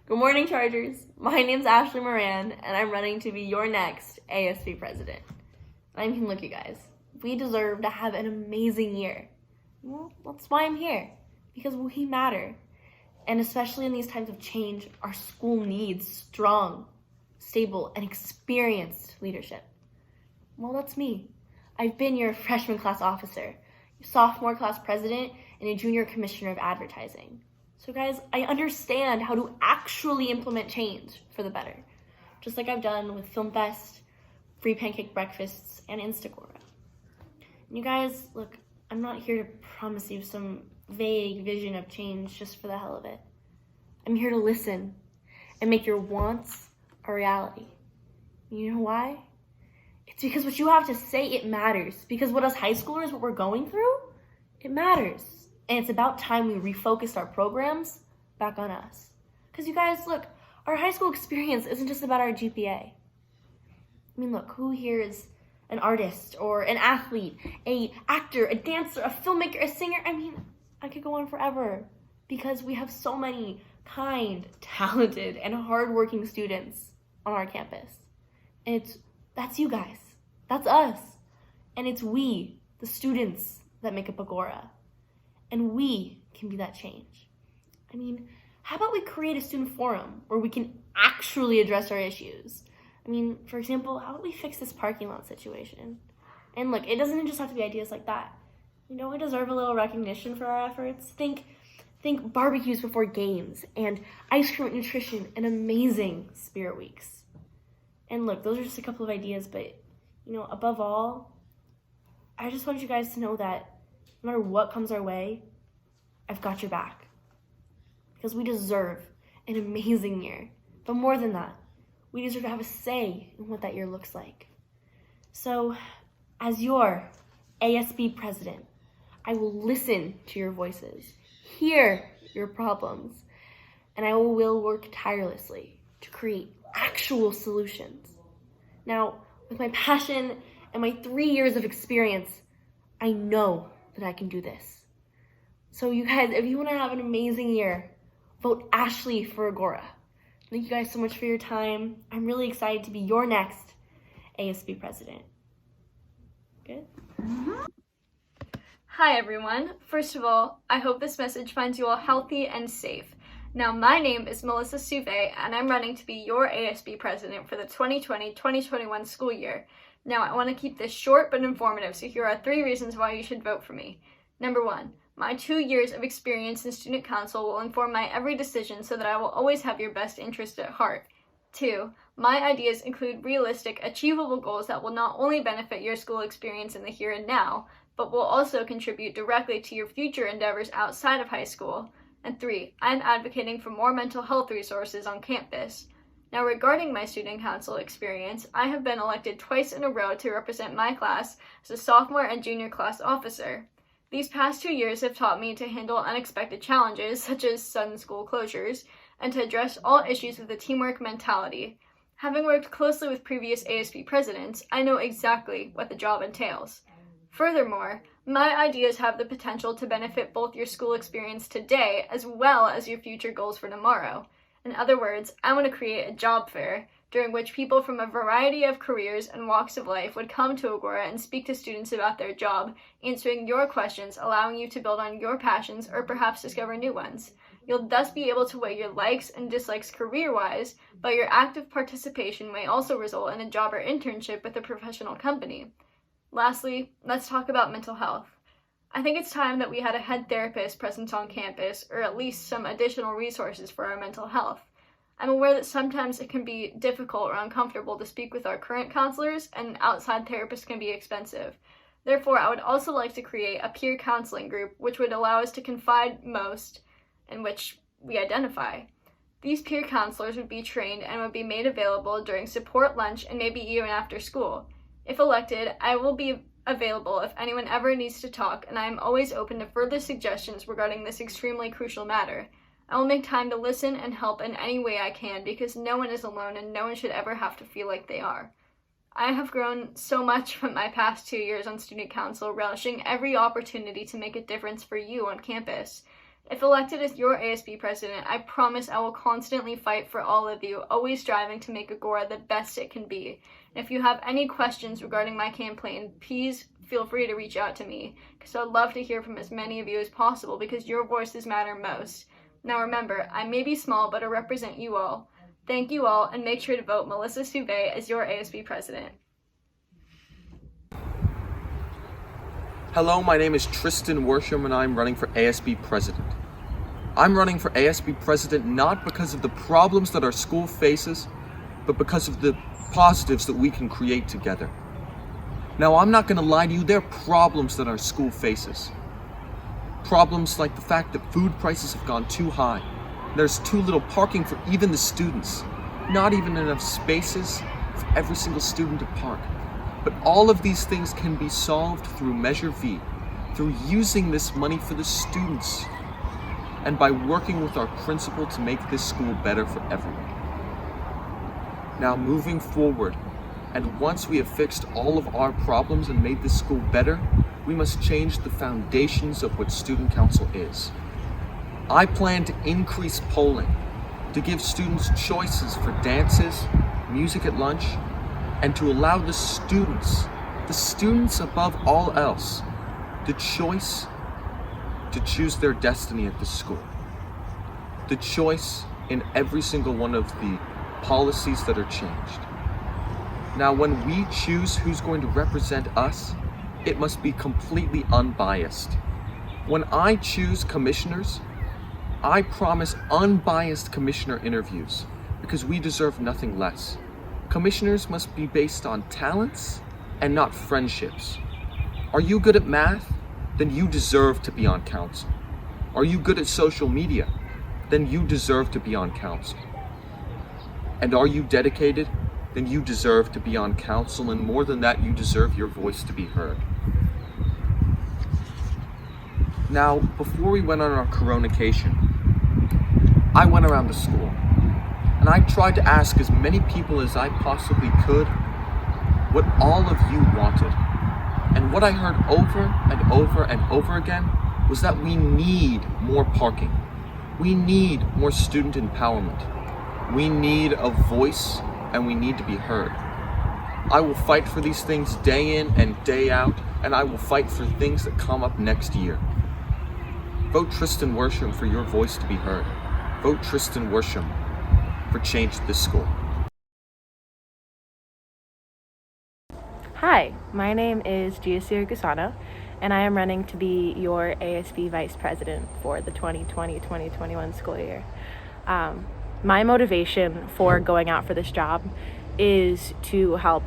Good morning, Chargers. My name's Ashley Moran, and I'm running to be your next ASB president. I mean, look, you guys, we deserve to have an amazing year. Well, that's why I'm here, because we matter. And especially in these times of change, our school needs strong, stable, and experienced leadership. Well, that's me. I've been your freshman class officer, sophomore class president, and a junior commissioner of advertising. So guys, I understand how to actually implement change for the better, just like I've done with Film Fest, free pancake breakfasts, and Instagora. And you guys, look, I'm not here to promise you some vague vision of change just for the hell of it. I'm here to listen and make your wants a reality. You know why? It's because what you have to say, it matters. Because what us high schoolers, what we're going through, it matters. And it's about time we refocused our programs back on us. Because you guys, look, our high school experience isn't just about our GPA. I mean, look, who here is an artist or an athlete, a actor, a dancer, a filmmaker, a singer? I mean, I could go on forever because we have so many kind, talented, and hardworking students on our campus. And that's you guys. That's us. And it's we, the students, that make up Agora. And we can be that change. I mean, how about we create a student forum where we can actually address our issues? I mean, for example, how about we fix this parking lot situation? And look, it doesn't just have to be ideas like that. You know, we deserve a little recognition for our efforts. Think barbecues before games, and ice cream and nutrition, and amazing spirit weeks. And look, those are just a couple of ideas, but, you know, above all, I just want you guys to know that no matter what comes our way, I've got your back. Because we deserve an amazing year. But more than that, we deserve to have a say in what that year looks like. So, as your ASB president, I will listen to your voices, hear your problems, and I will work tirelessly to create actual solutions. Now, with my passion and my 3 years of experience, I know that I can do this. So you guys, if you want to have an amazing year, vote Ashley for Agora. Thank you guys so much for your time. I'm really excited to be your next ASB president. Good? Hi everyone. First of all, I hope this message finds you all healthy and safe. Now, my name is Melissa Suve, and I'm running to be your ASB president for the 2020-2021 school year. Now, I want to keep this short but informative, so here are 3 reasons why you should vote for me. Number 1, my 2 years of experience in student council will inform my every decision so that I will always have your best interest at heart. 2, my ideas include realistic, achievable goals that will not only benefit your school experience in the here and now, but will also contribute directly to your future endeavors outside of high school. And 3, I'm advocating for more mental health resources on campus. Now, regarding my student council experience, I have been elected twice in a row to represent my class as a sophomore and junior class officer. These past 2 years have taught me to handle unexpected challenges, such as sudden school closures, and to address all issues with a teamwork mentality. Having worked closely with previous ASB presidents, I know exactly what the job entails. Furthermore, my ideas have the potential to benefit both your school experience today as well as your future goals for tomorrow. In other words, I want to create a job fair during which people from a variety of careers and walks of life would come to Agora and speak to students about their job, answering your questions, allowing you to build on your passions or perhaps discover new ones. You'll thus be able to weigh your likes and dislikes career-wise, but your active participation may also result in a job or internship with a professional company. Lastly, let's talk about mental health. I think it's time that we had a head therapist present on campus, or at least some additional resources for our mental health. I'm aware that sometimes it can be difficult or uncomfortable to speak with our current counselors, and outside therapists can be expensive. Therefore, I would also like to create a peer counseling group which would allow us to confide most in which we identify. These peer counselors would be trained and would be made available during support lunch and maybe even after school. If elected, I will be available if anyone ever needs to talk, and I am always open to further suggestions regarding this extremely crucial matter. I will make time to listen and help in any way I can because no one is alone and no one should ever have to feel like they are. I have grown so much from my past 2 years on student council, relishing every opportunity to make a difference for you on campus. If elected as your ASB president, I promise I will constantly fight for all of you, always striving to make Agora the best it can be. And if you have any questions regarding my campaign, please feel free to reach out to me, because I'd love to hear from as many of you as possible, because your voices matter most. Now remember, I may be small, but I represent you all. Thank you all, and make sure to vote Melissa Souvet as your ASB president. Hello, my name is Tristan Worsham and I'm running for ASB President. I'm running for ASB President not because of the problems that our school faces, but because of the positives that we can create together. Now, I'm not going to lie to you, there are problems that our school faces. Problems like the fact that food prices have gone too high. There's too little parking for even the students. Not even enough spaces for every single student to park. But all of these things can be solved through Measure V, through using this money for the students, and by working with our principal to make this school better for everyone. Now, moving forward, and once we have fixed all of our problems and made this school better, we must change the foundations of what student council is. I plan to increase polling, to give students choices for dances, music at lunch, and to allow the students above all else, the choice to choose their destiny at the school. The choice in every single one of the policies that are changed. Now, when we choose who's going to represent us, it must be completely unbiased. When I choose commissioners, I promise unbiased commissioner interviews, because we deserve nothing less. Commissioners must be based on talents and not friendships. Are you good at math? Then you deserve to be on council. Are you good at social media? Then you deserve to be on council. And are you dedicated? Then you deserve to be on council, and more than that, you deserve your voice to be heard. Now, before we went on our coronation, I went around the school. And I tried to ask as many people as I possibly could what all of you wanted. And what I heard over and over and over again was that we need more parking. We need more student empowerment. We need a voice, and we need to be heard. I will fight for these things day in and day out, and I will fight for things that come up next year. Vote Tristan Worsham for your voice to be heard. Vote Tristan Worsham for change at this school. Hi, my name is Giasir Gusano, and I am running to be your ASB Vice President for the 2020-2021 school year. My motivation for going out for this job is to help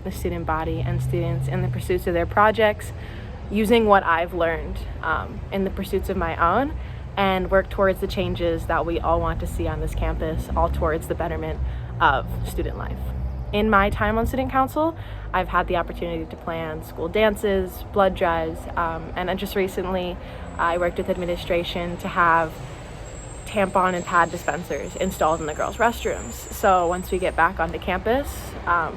the student body and students in the pursuits of their projects, using what I've learned in the pursuits of my own, and work towards the changes that we all want to see on this campus, all towards the betterment of student life. In my time on student council, I've had the opportunity to plan school dances, blood drives, and just recently I worked with administration to have tampon and pad dispensers installed in the girls' restrooms. So once we get back onto campus,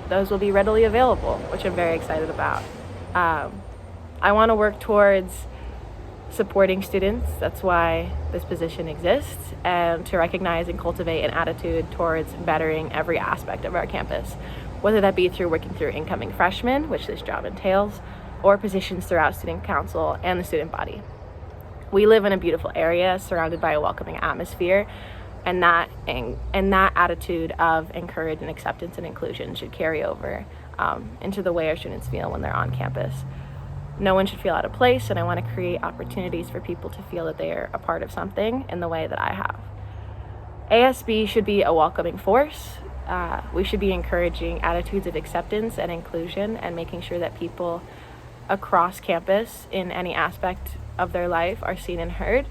those will be readily available, which I'm very excited about. I want to work towards supporting students. That's why this position exists, and to recognize and cultivate an attitude towards bettering every aspect of our campus, whether that be through working through incoming freshmen, which this job entails, or positions throughout student council and the student body. We live in a beautiful area surrounded by a welcoming atmosphere, and that attitude of encourage and acceptance and inclusion should carry over into the way our students feel when they're on campus. No one should feel out of place, and I want to create opportunities for people to feel that they are a part of something in the way that I have. ASB should be a welcoming force. We should be encouraging attitudes of acceptance and inclusion, and making sure that people across campus in any aspect of their life are seen and heard.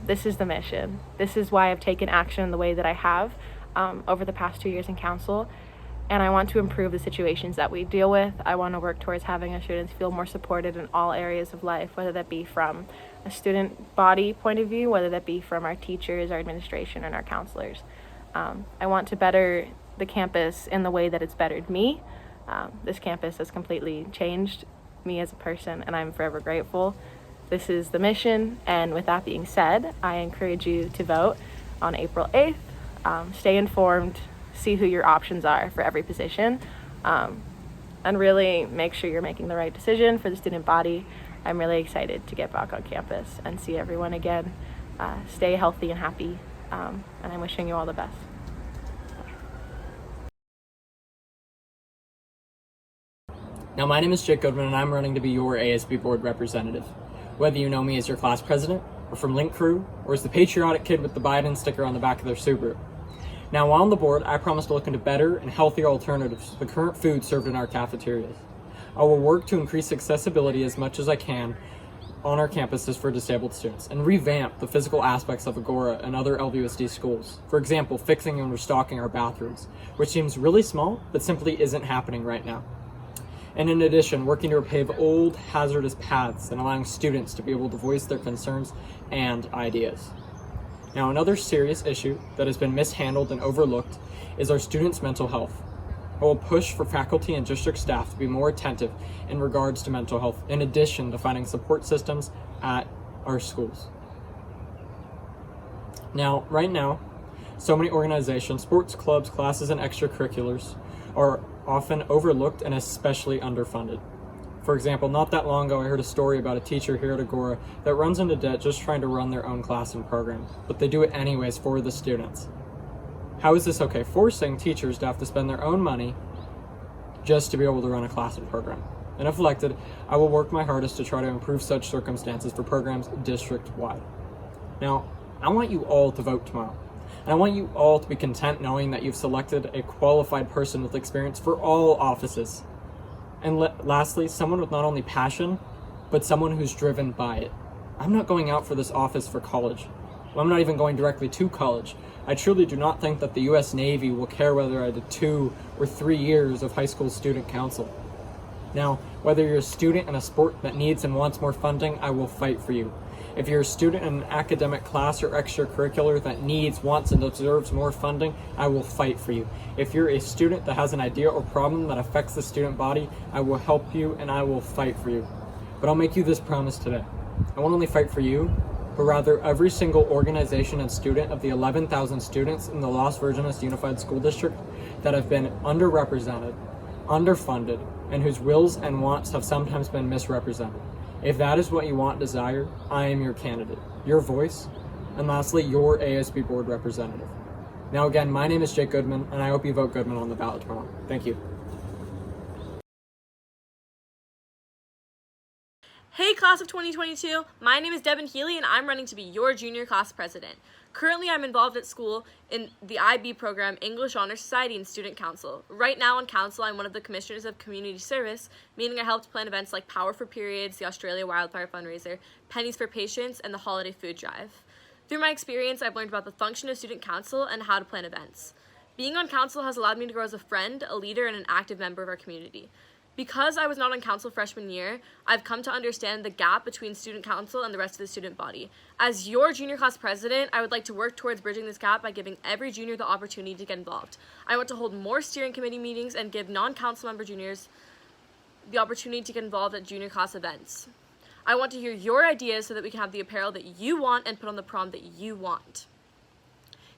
This is the mission. This is why I've taken action in the way that I have over the past 2 years in council. And I want to improve the situations that we deal with. I want to work towards having our students feel more supported in all areas of life, whether that be from a student body point of view, whether that be from our teachers, our administration, and our counselors. I want to better the campus in the way that it's bettered me. This campus has completely changed me as a person, and I'm forever grateful. This is the mission, and with that being said, I encourage you to vote on April 8th. Stay informed, see who your options are for every position, and really make sure you're making the right decision for the student body. I'm really excited to get back on campus and see everyone again. Stay healthy and happy, and I'm wishing you all the best. Now, my name is Jake Goodman, and I'm running to be your ASB board representative. Whether you know me as your class president, or from Link Crew, or as the patriotic kid with the Biden sticker on the back of their Subaru. Now, while on the board, I promise to look into better and healthier alternatives to the current food served in our cafeterias. I will work to increase accessibility as much as I can on our campuses for disabled students, and revamp the physical aspects of Agora and other LVUSD schools. For example, fixing and restocking our bathrooms, which seems really small, but simply isn't happening right now. And in addition, working to repave old hazardous paths and allowing students to be able to voice their concerns and ideas. Now, another serious issue that has been mishandled and overlooked is our students' mental health. I will push for faculty and district staff to be more attentive in regards to mental health, in addition to finding support systems at our schools. Now, right now, so many organizations, sports clubs, classes, and extracurriculars are often overlooked and especially underfunded. For example, not that long ago, I heard a story about a teacher here at Agora that runs into debt just trying to run their own class and program, but they do it anyways for the students. How is this okay? Forcing teachers to have to spend their own money just to be able to run a class and program. And if elected, I will work my hardest to try to improve such circumstances for programs district-wide. Now, I want you all to vote tomorrow. And I want you all to be content knowing that you've selected a qualified person with experience for all offices. And lastly, someone with not only passion, but someone who's driven by it. I'm not going out for this office for college. Well, I'm not even going directly to college. I truly do not think that the U.S. Navy will care whether I did 2 or 3 years of high school student council. Now, whether you're a student in a sport that needs and wants more funding, I will fight for you. If you're a student in an academic class or extracurricular that needs, wants, and deserves more funding, I will fight for you. If you're a student that has an idea or problem that affects the student body, I will help you and I will fight for you. But I'll make you this promise today. I won't only fight for you, but rather every single organization and student of the 11,000 students in the Las Virgenes Unified School District that have been underrepresented, underfunded, and whose wills and wants have sometimes been misrepresented. If that is what you want, desire, I am your candidate, your voice, and lastly, your ASB board representative. Now again, my name is Jake Goodman, and I hope you vote Goodman on the ballot tomorrow. Thank you. Hey class of 2022, my name is Devin Healy and I'm running to be your junior class president. Currently I'm involved at school in the IB program, English Honor Society and Student Council. Right now on council I'm one of the commissioners of community service, meaning I helped plan events like Power for Periods, the Australia Wildfire Fundraiser, Pennies for Patients, and the Holiday Food Drive. Through my experience I've learned about the function of student council and how to plan events. Being on council has allowed me to grow as a friend, a leader, and an active member of our community. Because I was not on council freshman year, I've come to understand the gap between student council and the rest of the student body. As your junior class president, I would like to work towards bridging this gap by giving every junior the opportunity to get involved. I want to hold more steering committee meetings and give non-council member juniors the opportunity to get involved at junior class events. I want to hear your ideas so that we can have the apparel that you want and put on the prom that you want.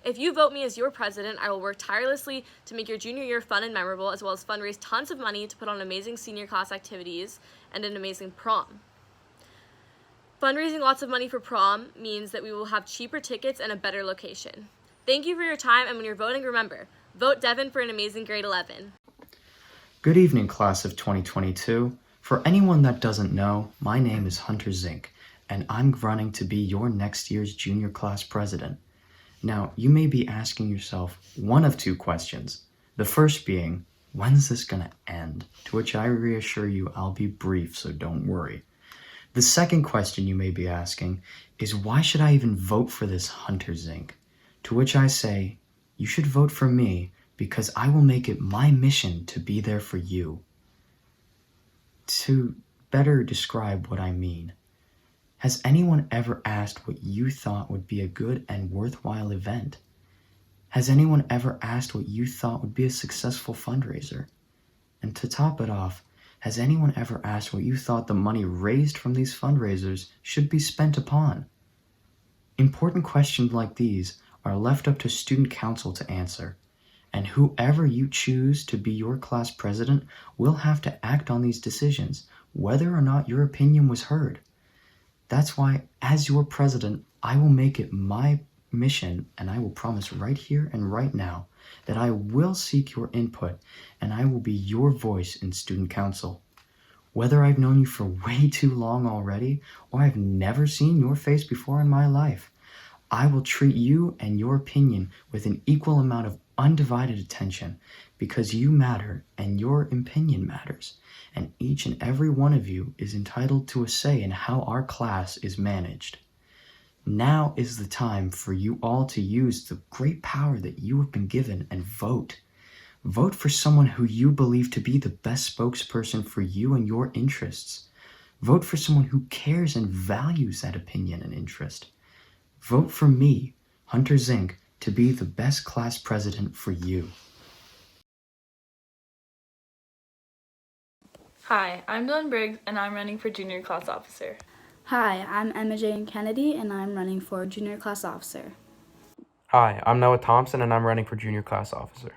If you vote me as your president, I will work tirelessly to make your junior year fun and memorable, as well as fundraise tons of money to put on amazing senior class activities and an amazing prom. Fundraising lots of money for prom means that we will have cheaper tickets and a better location. Thank you for your time, and when you're voting, remember, vote Devin for an amazing grade 11. Good evening, class of 2022. For anyone that doesn't know, my name is Hunter Zink, and I'm running to be your next year's junior class president. Now, you may be asking yourself one of two questions. The first being, when's this gonna end? To which I reassure you I'll be brief, so don't worry. The second question you may be asking is, why should I even vote for this Hunter Zink? To which I say, you should vote for me because I will make it my mission to be there for you. To better describe what I mean, has anyone ever asked what you thought would be a good and worthwhile event? Has anyone ever asked what you thought would be a successful fundraiser? And to top it off, Has anyone ever asked what you thought the money raised from these fundraisers should be spent upon? Important questions like these are left up to student council to answer, and whoever you choose to be your class president will have to act on these decisions, whether or not your opinion was heard. That's why, as your president, I will make it my mission, and I will promise right here and right now that I will seek your input and I will be your voice in student council. Whether I've known you for way too long already or I've never seen your face before in my life, I will treat you and your opinion with an equal amount of undivided attention because you matter and your opinion matters, and each and every one of you is entitled to a say in how our class is managed. Now is the time for you all to use the great power that you have been given and vote. Vote for someone who you believe to be the best spokesperson for you and your interests. Vote for someone who cares and values that opinion and interest. Vote for me, Hunter Zink, to be the best class president for you. Hi, I'm Dylan Briggs, and I'm running for junior class officer. Hi, I'm Emma Jane Kennedy, and I'm running for junior class officer. Hi, I'm Noah Thompson, and I'm running for junior class officer.